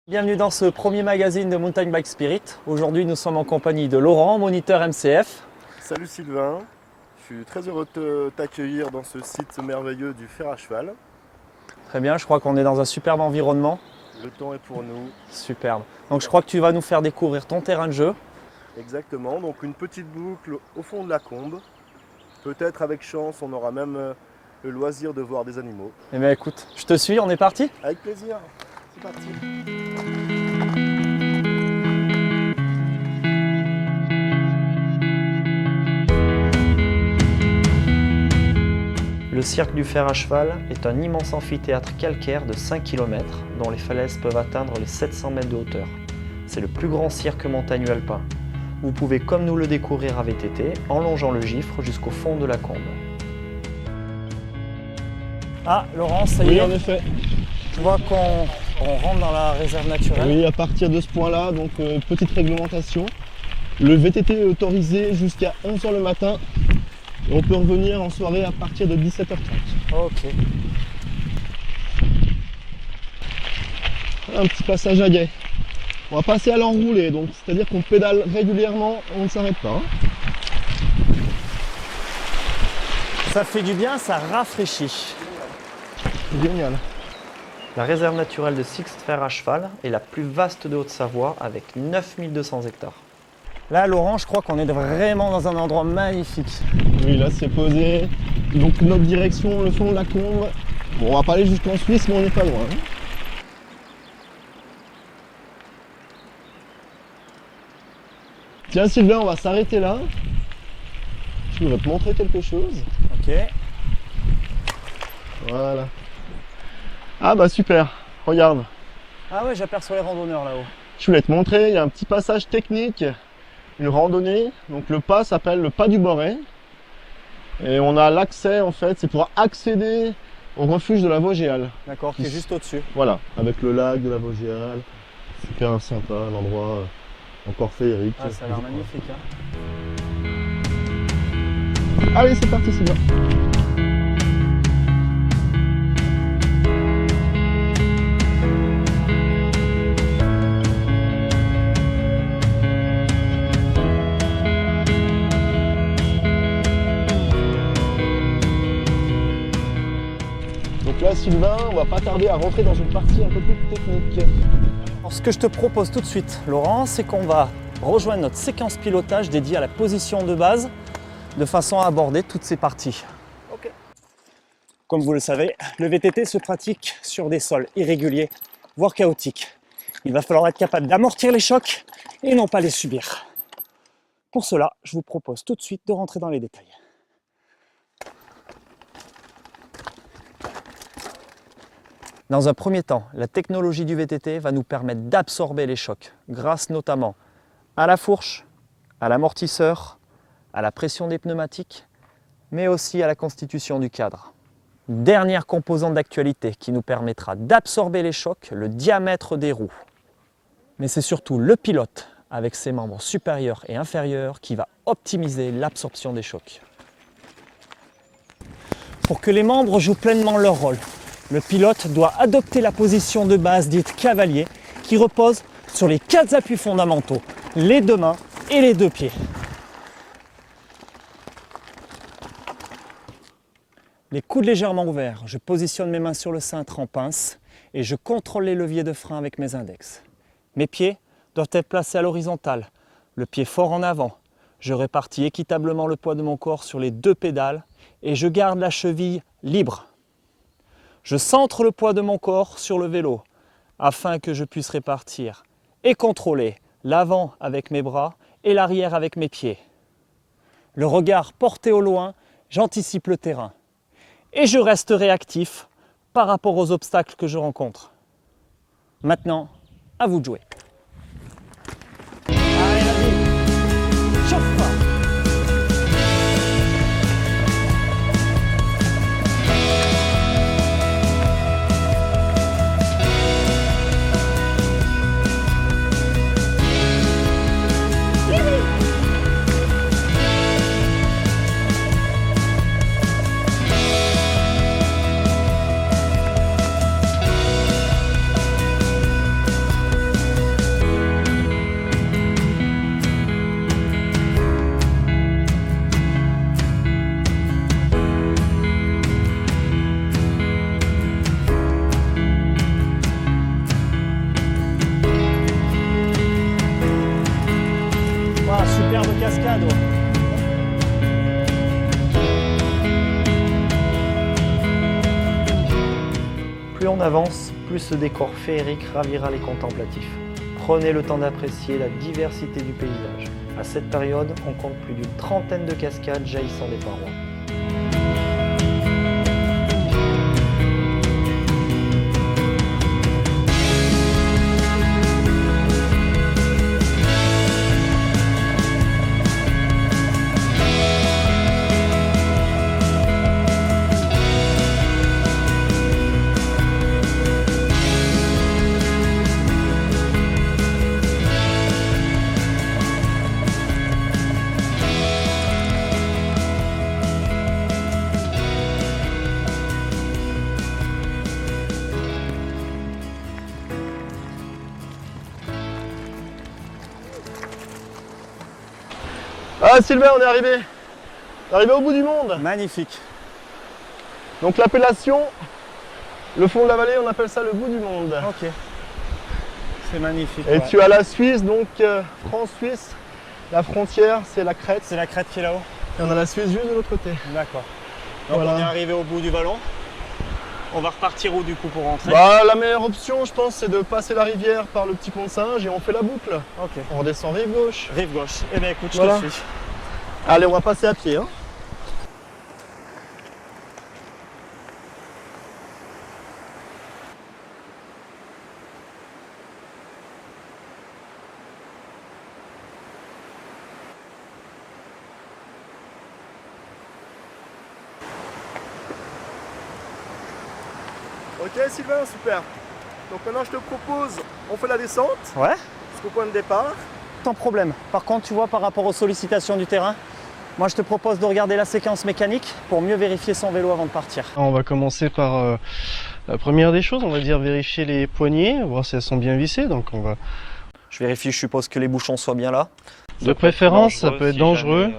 Bienvenue dans ce premier magazine de Mountain Bike Spirit. Aujourd'hui, nous sommes en compagnie de Laurent, moniteur MCF. Salut Sylvain, je suis très heureux de t'accueillir dans ce site merveilleux du fer à cheval. Très bien, je crois qu'on est dans un superbe environnement. Le temps est pour nous. Superbe. Donc je crois que tu vas nous faire découvrir ton terrain de jeu. Exactement, donc une petite boucle au fond de la combe. Peut-être avec chance, on aura même le loisir de voir des animaux. Eh bien écoute, je te suis, on est parti? Avec plaisir, c'est parti. Le cirque du fer à cheval est un immense amphithéâtre calcaire de 5 km dont les falaises peuvent atteindre les 700 mètres de hauteur. C'est le plus grand cirque montagneux alpin. Vous pouvez comme nous le découvrir à VTT en longeant le Gifre jusqu'au fond de la combe. Ah Laurent, ça y Oui, est, en effet. je vois qu'on rentre dans la réserve naturelle. Oui, à partir de ce point-là, donc petite réglementation. Le VTT est autorisé jusqu'à 11h le matin. Et on peut revenir en soirée à partir de 17h30. Ok. Un petit passage à guet. On va passer à l'enroulé, donc c'est-à-dire qu'on pédale régulièrement, on ne s'arrête pas. Ça fait du bien, ça rafraîchit. Génial. La réserve naturelle de Sixte Fer à cheval est la plus vaste de Haute-Savoie avec 9200 hectares. Là, Laurent, je crois qu'on est vraiment dans un endroit magnifique. Oui, là c'est posé. Donc notre direction, le fond de la combe. Bon, on va pas aller jusqu'en Suisse, mais on n'est pas loin. Tiens Sylvain, on va s'arrêter là. Je voudrais te montrer quelque chose. Ok. Voilà. Ah bah super, regarde. Ah ouais, j'aperçois les randonneurs là-haut. Je voulais te montrer, il y a un petit passage technique, une randonnée. Donc le pas s'appelle le pas du Boré. Et on a l'accès en fait, c'est pour accéder au refuge de la Vosgiale. D'accord, qui est juste au-dessus. Voilà, avec le lac de la Vosgiale. Super sympa, un endroit encore féerique. Ah, ça a l'air magnifique. Hein. Allez, c'est parti Sylvain. Donc là Sylvain, on va pas tarder à rentrer dans une partie un peu plus technique. Alors, ce que je te propose tout de suite, Laurent, c'est qu'on va rejoindre notre séquence pilotage dédiée à la position de base de façon à aborder toutes ces parties. Ok. Comme vous le savez, le VTT se pratique sur des sols irréguliers, voire chaotiques. Il va falloir être capable d'amortir les chocs et non pas les subir. Pour cela, je vous propose tout de suite de rentrer dans les détails. Dans un premier temps, la technologie du VTT va nous permettre d'absorber les chocs, grâce notamment à la fourche, à l'amortisseur, à la pression des pneumatiques, mais aussi à la constitution du cadre. Dernière composante d'actualité qui nous permettra d'absorber les chocs, le diamètre des roues. Mais c'est surtout le pilote, avec ses membres supérieurs et inférieurs, qui va optimiser l'absorption des chocs. Pour que les membres jouent pleinement leur rôle, le pilote doit adopter la position de base dite cavalier qui repose sur les 4 appuis fondamentaux, les 2 mains et les 2 pieds. Les coudes légèrement ouverts, je positionne mes mains sur le cintre en pince et je contrôle les leviers de frein avec mes index. Mes pieds doivent être placés à l'horizontale, le pied fort en avant. Je répartis équitablement le poids de mon corps sur les 2 pédales et je garde la cheville libre. Je centre le poids de mon corps sur le vélo afin que je puisse répartir et contrôler l'avant avec mes bras et l'arrière avec mes pieds. Le regard porté au loin, j'anticipe le terrain et je reste réactif par rapport aux obstacles que je rencontre. Maintenant, à vous de jouer. Allez, vas-y, chauffe! on avance, plus ce décor féerique ravira les contemplatifs. Prenez le temps d'apprécier la diversité du paysage. À cette période, on compte plus d'une trentaine de cascades jaillissant des parois. Ah Sylvain, on est arrivé. On est arrivé au bout du monde. Magnifique. Donc l'appellation, le fond de la vallée, on appelle ça le bout du monde. Ok. C'est magnifique. Et tu as la Suisse, donc France-Suisse. La frontière, c'est la Crète. C'est la crête qui est là-haut. Et on a la Suisse juste de l'autre côté. D'accord. Donc Voilà. on est arrivé au bout du vallon. On va repartir où du coup pour rentrer? Bah, la meilleure option, je pense, c'est de passer la rivière par le petit pont de Singe et on fait la boucle. Ok. On redescend rive gauche. Rive gauche. Eh bien écoute, je Voilà. te suis. Allez, on va passer à pied. Hein. Ok Sylvain, super. Donc maintenant je te propose, on fait la descente Ouais. jusqu'au point de départ. Sans problème. Par contre, tu vois, par rapport aux sollicitations du terrain, moi je te propose de regarder la séquence mécanique pour mieux vérifier son vélo avant de partir. On va commencer par la première des choses, on va dire vérifier les poignées, voir si elles sont bien vissées. Donc on va... Je vérifie, je suppose que les bouchons soient bien là. De préférence, ça peut être dangereux.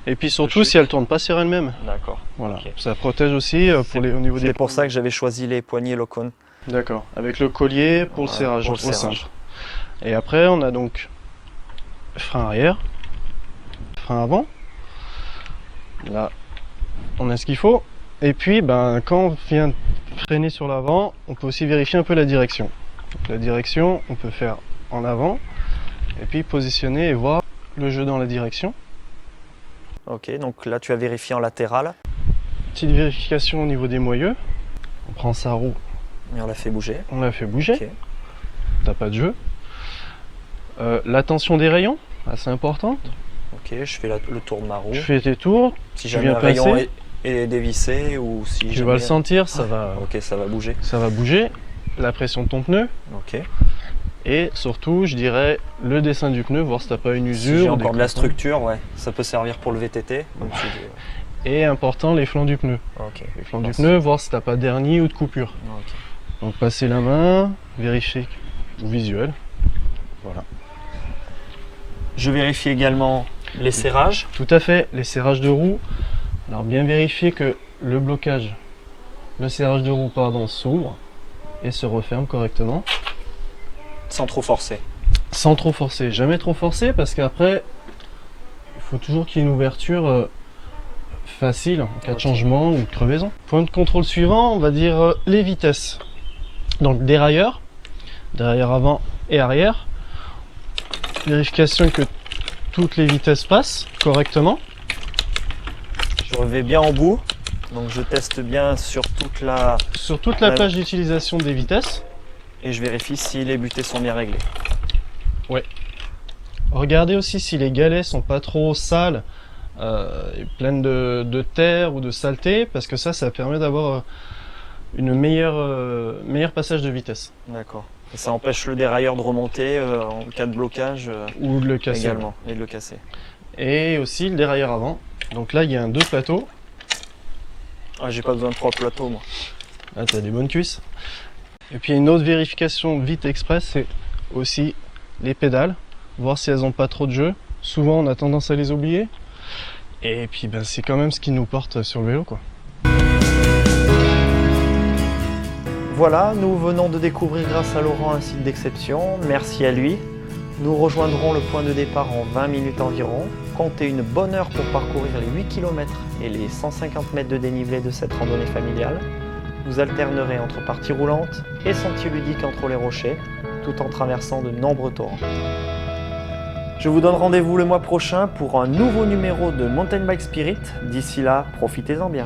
Et puis surtout si elles ne tournent pas sur elles-mêmes. D'accord. Voilà. Ok. Ça protège aussi au niveau C'est des... pour ça que j'avais choisi les poignées Locone. D'accord. Avec le collier pour le serrage. pour le au serrage. cintre. Et après on a donc frein arrière, frein avant. Là on a ce qu'il faut. Et puis ben, quand on vient freiner sur l'avant, on peut aussi vérifier un peu la direction. Donc, la direction, on peut faire en avant et puis positionner et voir le jeu dans la direction. Ok, donc là tu as vérifié en latéral Petite vérification au niveau des moyeux. On prend sa roue, et on l'a fait bouger. on la fait bouger. Ok. T'as pas de jeu. La tension des rayons, assez importante. Ok, je fais le tour de ma roue. Tu fais tes tours, Si tu jamais viens un rayon passer. est dévissé ou si tu jamais... vas le sentir, ça va bouger. bouger. La pression de ton pneu. Ok. Et surtout, je dirais, le dessin du pneu, voir si t'as pas une Si usure. j'ai ou encore des de la coupons. structure, ouais, ça peut servir pour le VTT. Donc Et important, les flancs du pneu. ok. Les flancs du Merci. pneu, voir si t'as pas d'hernie ou de coupure. Ok. Donc passer la main, vérifier au visuel. Voilà. Je vérifie également les serrages. Tout à fait, les serrages de roue. Alors bien vérifier que le blocage, le serrage de roue, pardon, s'ouvre et se referme correctement. Sans trop forcer. Sans trop forcer, jamais trop forcer parce qu'après, il faut toujours qu'il y ait une ouverture facile en cas de changement ou de crevaison. Point de contrôle suivant, on va dire les vitesses. Donc dérailleur avant et arrière. Vérification que toutes les vitesses passent correctement. Je vais bien en bout. Donc je teste bien sur toute la... Sur toute la Ouais. plage d'utilisation des vitesses, Et je vérifie si les butées sont bien réglées. regardez aussi si les galets sont pas trop sales et pleines de terre ou de saleté, parce que ça permet d'avoir une meilleur passage de vitesse. D'accord. Et ça empêche le dérailleur de remonter en cas de blocage Ou de le casser. également. Et de le casser. Et aussi le dérailleur avant. Donc là il y a un 2 plateaux. Ah, j'ai pas besoin de 3 plateaux moi. Là tu as des bonnes cuisses. Et puis une autre vérification vite express, c'est aussi les pédales. Voir si elles n'ont pas trop de jeu. Souvent on a tendance à les oublier. Et puis ben, c'est quand même ce qui nous porte sur le vélo, quoi. Voilà, nous venons de découvrir grâce à Laurent un site d'exception. Merci à lui. Nous rejoindrons le point de départ en 20 minutes environ. Comptez une bonne heure pour parcourir les 8 km et les 150 mètres de dénivelé de cette randonnée familiale. vous alternerez entre parties roulantes et sentiers ludiques entre les rochers, tout en traversant de nombreux torrents. Je vous donne rendez-vous le mois prochain pour un nouveau numéro de Mountain Bike Spirit. D'ici là, profitez-en bien.